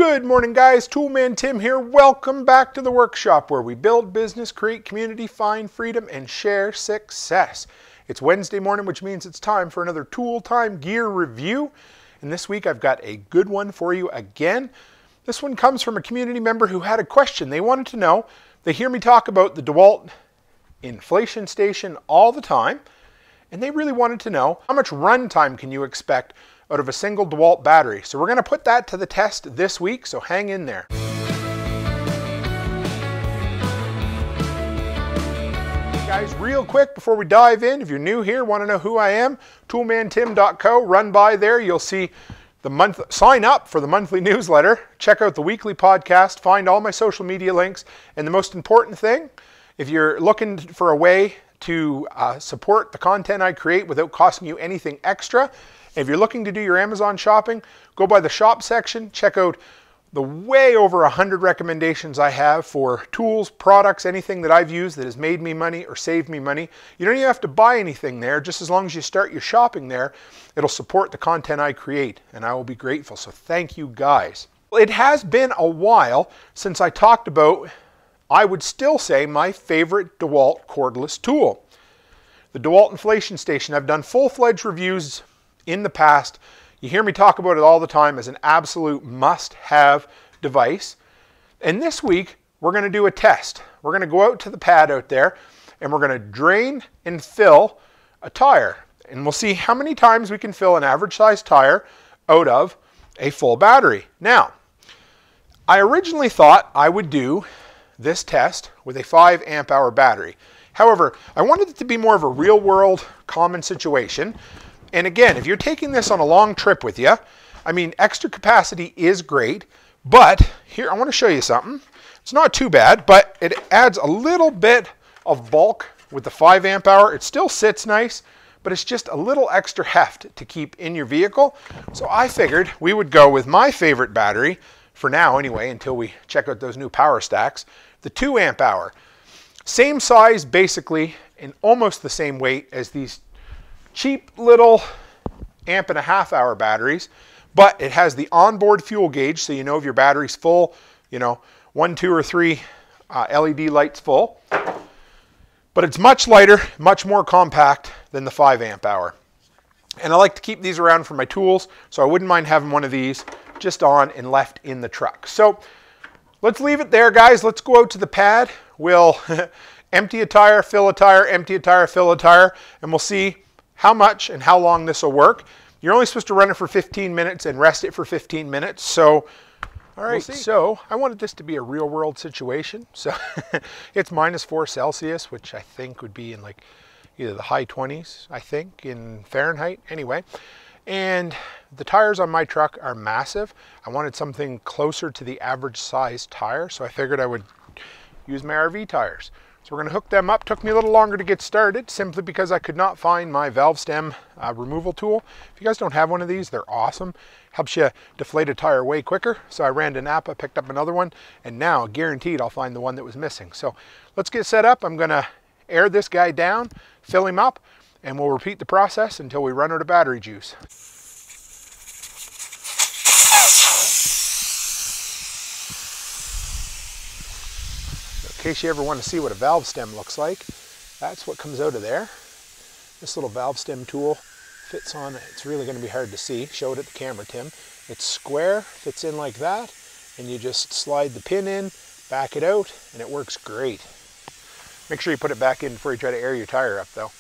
Good morning, guys. Toolman Tim here. Welcome back to the workshop where we build business, create community, find freedom, and share success. It's Wednesday morning, which means it's time for another Tool Time Gear review. And this week I've got a good one for you again. This one comes from a community member who had a question. They wanted to know, they hear me talk about the Dewalt inflation station all the time, and they really wanted to know how much runtime can you expect out of a single Dewalt battery. So we're going to put that to the test this week, so hang in there. Guys, real quick before we dive in, if you're new here, want to know who I am, toolmantim.co, run by there, you'll see the sign up for the monthly newsletter, check out the weekly podcast, find all my social media links, and the most important thing, if you're looking for a way to support the content I create without costing you anything extra, if you're looking to do your Amazon shopping, go by the shop section, check out the way over 100 recommendations I have for tools, products, anything that I've used that has made me money or saved me money. You don't even have to buy anything there. Just as long as you start your shopping there, it'll support the content I create, and I will be grateful. So thank you, guys. It has been a while since I talked about, I would still say, my favorite Dewalt cordless tool. The Dewalt Inflation Station. I've done full-fledged reviews in the past. You hear me talk about it all the time as an absolute must-have device. And this week, we're going to do a test. We're going to go out to the pad out there, and we're going to drain and fill a tire. And we'll see how many times we can fill an average-sized tire out of a full battery. Now, I originally thought I would do this test with a 5 amp hour battery. However, I wanted it to be more of a real-world common situation. And again, if you're taking this on a long trip with you, I mean, extra capacity is great, but here, I want to show you something. It's not too bad, but it adds a little bit of bulk with the 5 amp hour. It still sits nice, but it's just a little extra heft to keep in your vehicle. So I figured we would go with my favorite battery, for now anyway, until we check out those new power stacks, the 2 amp hour. Same size, basically, and almost the same weight as these cheap little 1.5 amp hour batteries, but it has the onboard fuel gauge, so you know if your battery's full, you know, 1, 2, or 3 LED lights full. But it's much lighter, much more compact than the 5 amp hour. And I like to keep these around for my tools, so I wouldn't mind having one of these just on and left in the truck. So let's leave it there, guys. Let's go out to the pad. We'll empty a tire, fill a tire, empty a tire, fill a tire, and we'll see how much and how long this will work. You're only supposed to run it for 15 minutes and rest it for 15 minutes. So, all right, so I wanted this to be a real world situation. So it's -4 Celsius, which I think would be in like either the high 20s, I think, in Fahrenheit. Anyway, and the tires on my truck are massive. I wanted something closer to the average size tire, so I figured I would use my RV tires. So we're going to hook them up. Took me a little longer to get started simply because I could not find my valve stem removal tool. If you guys don't have one of these, they're awesome. Helps you deflate a tire way quicker. So I ran to Napa, picked up another one, and now guaranteed I'll find the one that was missing. So let's get set up. I'm going to air this guy down, fill him up, and we'll repeat the process until we run out of battery juice. In case you ever want to see what a valve stem looks like, that's what comes out of there. This little valve stem tool fits on, it's really going to be hard to see. Show it at the camera, Tim. It's square, fits in like that, and you just slide the pin in, back it out, and it works great. Make sure you put it back in before you try to air your tire up, though.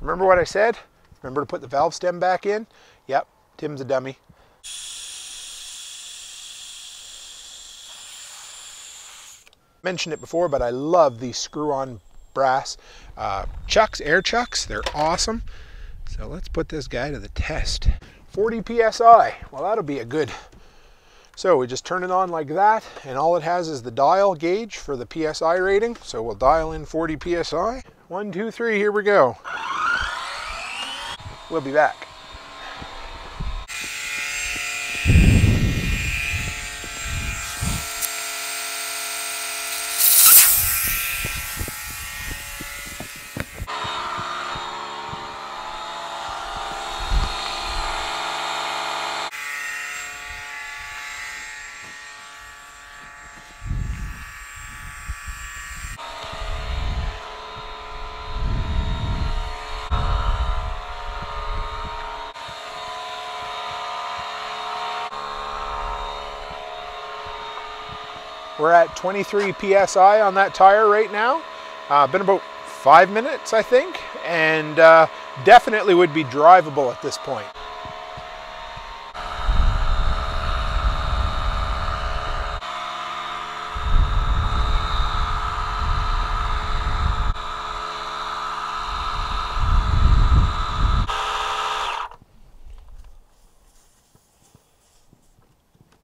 Remember what I said? Remember to put the valve stem back in? Yep, Tim's a dummy. Mentioned it before, but I love these screw-on brass chucks, air chucks. They're awesome. So let's put this guy to the test. 40 PSI. Well, that'll be a good. So we just turn it on like that, and all it has is the dial gauge for the PSI rating. So we'll dial in 40 PSI. 1, 2, 3, here we go. We'll be back. We're at 23 PSI on that tire right now. Been about 5 minutes, I think, and definitely would be drivable at this point.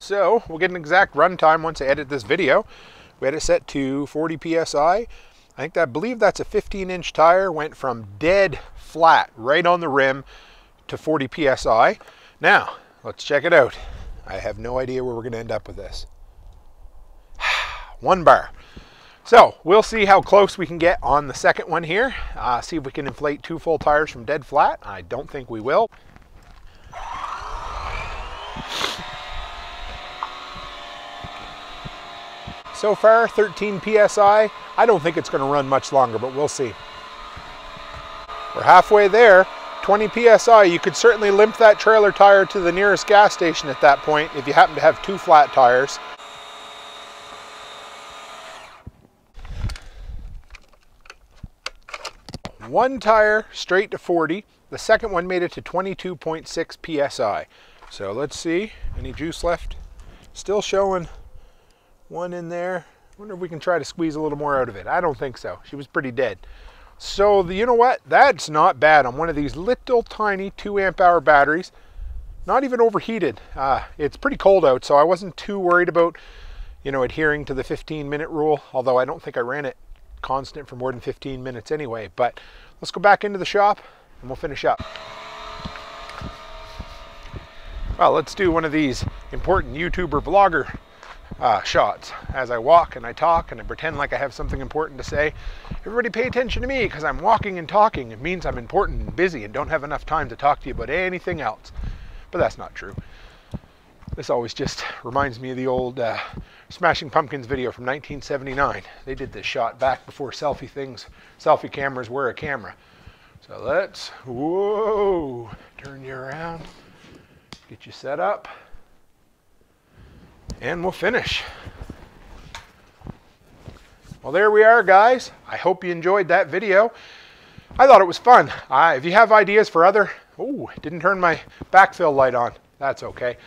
So we'll get an exact run time once I edit this video. We had it set to 40 PSI. I believe that's a 15-inch tire, went from dead flat right on the rim to 40 PSI. Now, let's check it out. I have no idea where we're going to end up with this. 1 bar. So we'll see how close we can get on the second one here. See if we can inflate 2 full tires from dead flat. I don't think we will. So far, 13 PSI. I don't think it's going to run much longer, but we'll see. We're halfway there. 20 PSI. You could certainly limp that trailer tire to the nearest gas station at that point if you happen to have 2 flat tires. One tire straight to 40. The second one made it to 22.6 PSI. So let's see. Any juice left? Still showing 1 in there. Wonder if we can try to squeeze a little more out of it. I don't think so. She was pretty dead. So you know what? That's not bad on one of these little tiny 2 amp hour batteries. Not even overheated. It's pretty cold out, so I wasn't too worried about, you know, adhering to the 15-minute rule, although I don't think I ran it constant for more than 15 minutes anyway. But let's go back into the shop and we'll finish up. Well, let's do one of these important YouTuber vlogger shots. As I walk and I talk and I pretend like I have something important to say. Everybody pay attention to me because I'm walking and talking. It means I'm important and busy and don't have enough time to talk to you about anything else. But that's not true. This always just reminds me of the old Smashing Pumpkins video from 1979. They did this shot back before selfie cameras were a camera. So let's, whoa, turn you around, get you set up. And we'll finish. Well, there we are, guys. I hope you enjoyed that video. I thought it was fun. If you have ideas for other... Oh, didn't turn my backfill light on. That's okay.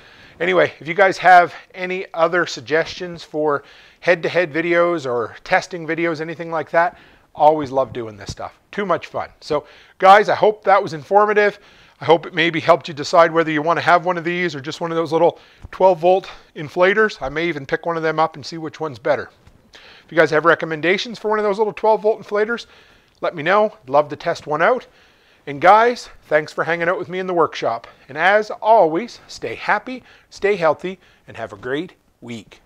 Anyway, if you guys have any other suggestions for head-to-head videos or testing videos, anything like that, always love doing this stuff. Too much fun. So, guys, I hope that was informative. I hope it maybe helped you decide whether you want to have one of these or just one of those little 12-volt inflators. I may even pick one of them up and see which one's better. If you guys have recommendations for one of those little 12-volt inflators, let me know. I'd love to test one out. And guys, thanks for hanging out with me in the workshop. And as always, stay happy, stay healthy, and have a great week.